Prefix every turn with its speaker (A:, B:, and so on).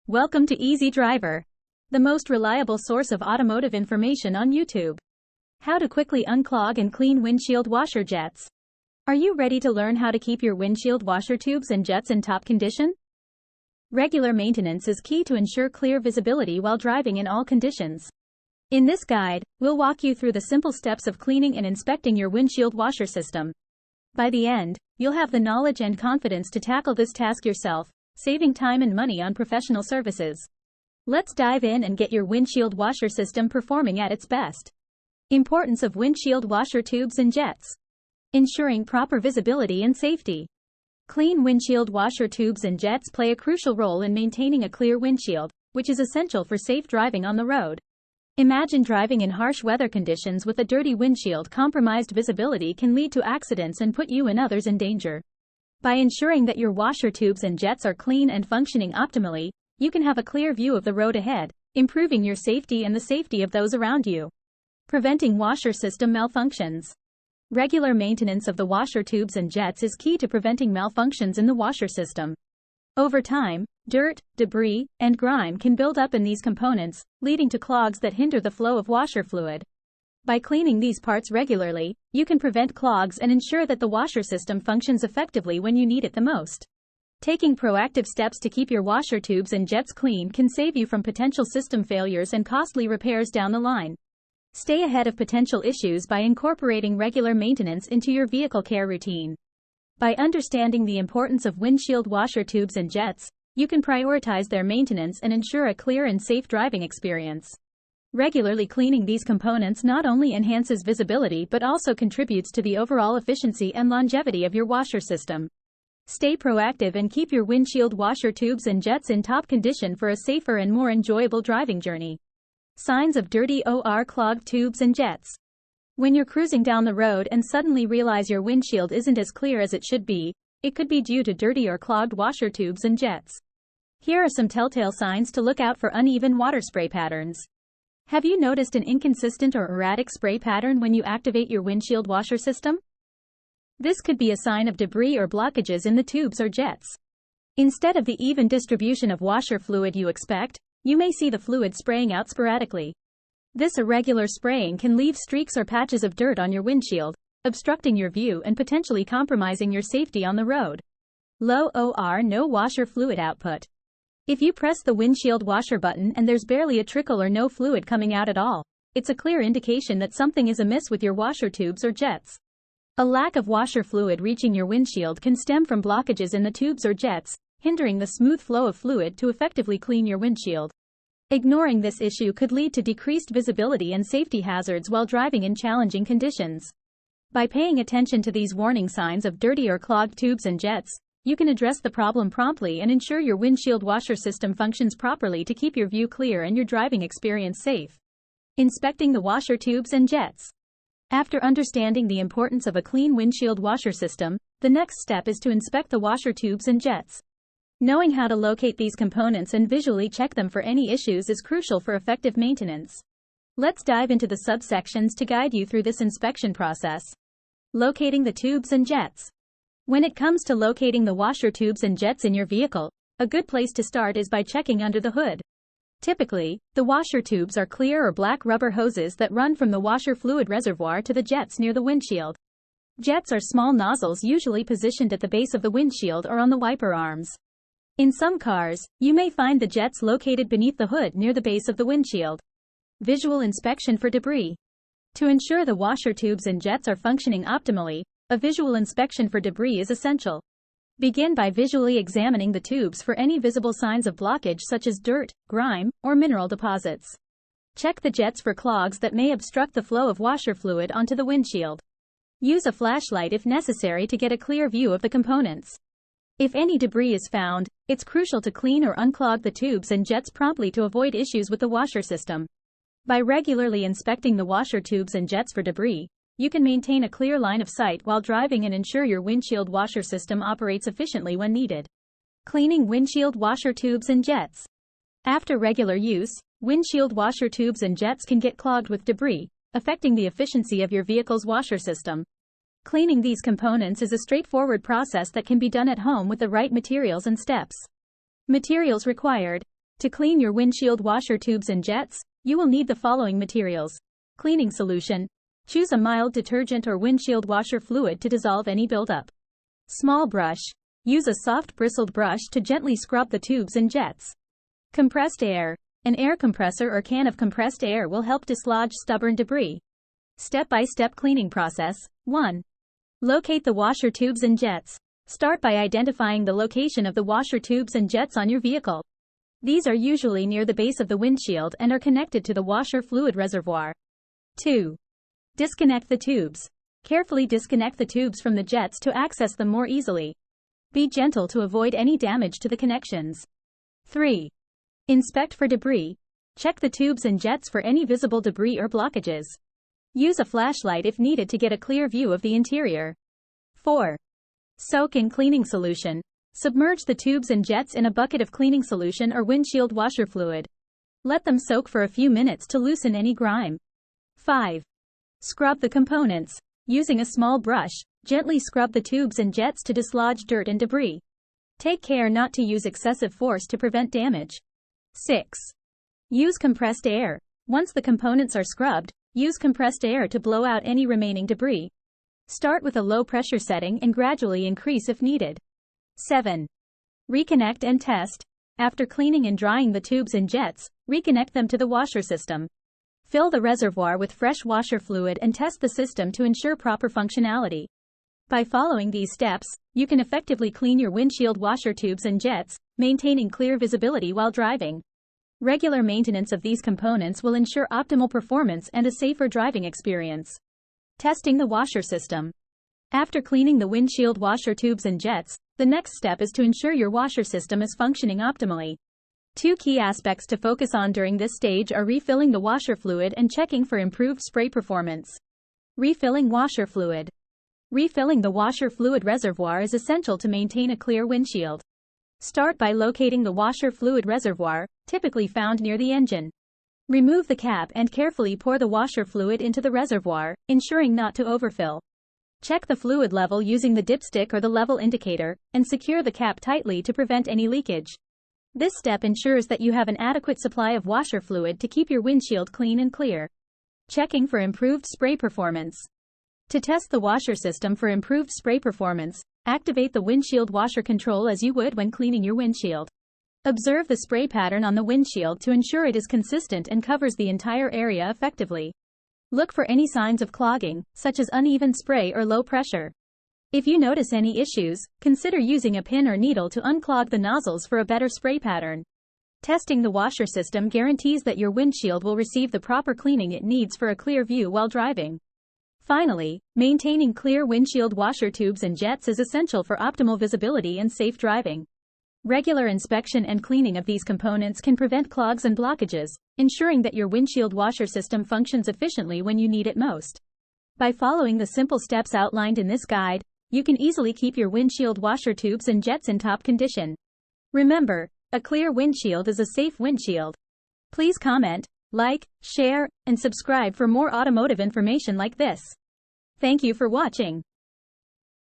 A: Welcome to Easy Driver, the most reliable source of automotive information on YouTube. How to quickly unclog and clean windshield washer jets. Are you ready to learn how to keep your windshield washer tubes and jets in top condition? Regular maintenance is key to ensure clear visibility while driving in all conditions. In this guide, we'll walk you through the simple steps of cleaning and inspecting your windshield washer system. By the end, you'll have the knowledge and confidence to tackle this task yourself, saving time and money on professional services. Let's dive in and get your windshield washer system performing at its best. Importance of windshield washer tubes and jets. Ensuring proper visibility and safety. Clean windshield washer tubes and jets play a crucial role in maintaining a clear windshield, which is essential for safe driving on the road. Imagine driving in harsh weather conditions with a dirty windshield. Compromised visibility can lead to accidents and put you and others in danger. By ensuring that your washer tubes and jets are clean and functioning optimally, you can have a clear view of the road ahead, improving your safety and the safety of those around you. Preventing washer system malfunctions. Regular maintenance of the washer tubes and jets is key to preventing malfunctions in the washer system. Over time, dirt, debris, and grime can build up in these components, leading to clogs that hinder the flow of washer fluid. By cleaning these parts regularly, you can prevent clogs and ensure that the washer system functions effectively when you need it the most. Taking proactive steps to keep your washer tubes and jets clean can save you from potential system failures and costly repairs down the line. Stay ahead of potential issues by incorporating regular maintenance into your vehicle care routine. By understanding the importance of windshield washer tubes and jets, you can prioritize their maintenance and ensure a clear and safe driving experience. Regularly cleaning these components not only enhances visibility but also contributes to the overall efficiency and longevity of your washer system. Stay proactive and keep your windshield washer tubes and jets in top condition for a safer and more enjoyable driving journey. Signs of dirty or clogged tubes and jets. When you're cruising down the road and suddenly realize your windshield isn't as clear as it should be, it could be due to dirty or clogged washer tubes and jets. Here are some telltale signs to look out for: uneven water spray patterns. Have you noticed an inconsistent or erratic spray pattern when you activate your windshield washer system? This could be a sign of debris or blockages in the tubes or jets. Instead of the even distribution of washer fluid you expect, you may see the fluid spraying out sporadically. This irregular spraying can leave streaks or patches of dirt on your windshield, obstructing your view and potentially compromising your safety on the road. Low or no washer fluid output. If you press the windshield washer button and there's barely a trickle or no fluid coming out at all, it's a clear indication that something is amiss with your washer tubes or jets. A lack of washer fluid reaching your windshield can stem from blockages in the tubes or jets, hindering the smooth flow of fluid to effectively clean your windshield. Ignoring this issue could lead to decreased visibility and safety hazards while driving in challenging conditions. By paying attention to these warning signs of dirty or clogged tubes and jets, you can address the problem promptly and ensure your windshield washer system functions properly to keep your view clear and your driving experience safe. Inspecting the washer tubes and jets. After understanding the importance of a clean windshield washer system, the next step is to inspect the washer tubes and jets. Knowing how to locate these components and visually check them for any issues is crucial for effective maintenance. Let's dive into the subsections to guide you through this inspection process. Locating the tubes and jets. When it comes to locating the washer tubes and jets in your vehicle, a good place to start is by checking under the hood. Typically, the washer tubes are clear or black rubber hoses that run from the washer fluid reservoir to the jets near the windshield. Jets are small nozzles usually positioned at the base of the windshield or on the wiper arms. In some cars, you may find the jets located beneath the hood near the base of the windshield. Visual inspection for debris. To ensure the washer tubes and jets are functioning optimally, a visual inspection for debris is essential. Begin by visually examining the tubes for any visible signs of blockage such as dirt, grime, or mineral deposits. Check the jets for clogs that may obstruct the flow of washer fluid onto the windshield. Use a flashlight if necessary to get a clear view of the components. If any debris is found, it's crucial to clean or unclog the tubes and jets promptly to avoid issues with the washer system. By regularly inspecting the washer tubes and jets for debris, you can maintain a clear line of sight while driving and ensure your windshield washer system operates efficiently when needed. Cleaning windshield washer tubes and jets. After regular use, windshield washer tubes and jets can get clogged with debris, affecting the efficiency of your vehicle's washer system. Cleaning these components is a straightforward process that can be done at home with the right materials and steps. Materials required: To clean your windshield washer tubes and jets, you will need the following materials. Cleaning solution. Choose a mild detergent or windshield washer fluid to dissolve any buildup. Small brush. Use a soft bristled brush to gently scrub the tubes and jets. Compressed air. An air compressor or can of compressed air will help dislodge stubborn debris. Step-by-step cleaning process. 1. Locate the washer tubes and jets. Start by identifying the location of the washer tubes and jets on your vehicle. These are usually near the base of the windshield and are connected to the washer fluid reservoir. 2. Disconnect the tubes. Carefully disconnect the tubes from the jets to access them more easily. Be gentle to avoid any damage to the connections. 3. Inspect for debris. Check the tubes and jets for any visible debris or blockages. Use a flashlight if needed to get a clear view of the interior. 4. Soak in cleaning solution. Submerge the tubes and jets in a bucket of cleaning solution or windshield washer fluid. Let them soak for a few minutes to loosen any grime. 5. Scrub the components. Using a small brush, gently scrub the tubes and jets to dislodge dirt and debris. Take care not to use excessive force to prevent damage. 6. Use compressed air. Once the components are scrubbed, use compressed air to blow out any remaining debris. Start with a low pressure setting and gradually increase if needed. 7. Reconnect and test. After cleaning and drying the tubes and jets, reconnect them to the washer system. Fill the reservoir with fresh washer fluid and test the system to ensure proper functionality. By following these steps, you can effectively clean your windshield washer tubes and jets, maintaining clear visibility while driving. Regular maintenance of these components will ensure optimal performance and a safer driving experience. Testing the washer system. After cleaning the windshield washer tubes and jets, the next step is to ensure your washer system is functioning optimally. Two key aspects to focus on during this stage are refilling the washer fluid and checking for improved spray performance. Refilling washer fluid. Refilling the washer fluid reservoir is essential to maintain a clear windshield. Start by locating the washer fluid reservoir, typically found near the engine. Remove the cap and carefully pour the washer fluid into the reservoir, ensuring not to overfill. Check the fluid level using the dipstick or the level indicator, and secure the cap tightly to prevent any leakage. This step ensures that you have an adequate supply of washer fluid to keep your windshield clean and clear. Checking for improved spray performance. To test the washer system for improved spray performance, activate the windshield washer control as you would when cleaning your windshield. Observe the spray pattern on the windshield to ensure it is consistent and covers the entire area effectively. Look for any signs of clogging, such as uneven spray or low pressure. If you notice any issues, consider using a pin or needle to unclog the nozzles for a better spray pattern. Testing the washer system guarantees that your windshield will receive the proper cleaning it needs for a clear view while driving. Finally, maintaining clear windshield washer tubes and jets is essential for optimal visibility and safe driving. Regular inspection and cleaning of these components can prevent clogs and blockages, ensuring that your windshield washer system functions efficiently when you need it most. By following the simple steps outlined in this guide, you can easily keep your windshield washer tubes and jets in top condition. Remember, a clear windshield is a safe windshield. Please comment, like, share, and subscribe for more automotive information like this. Thank you for watching.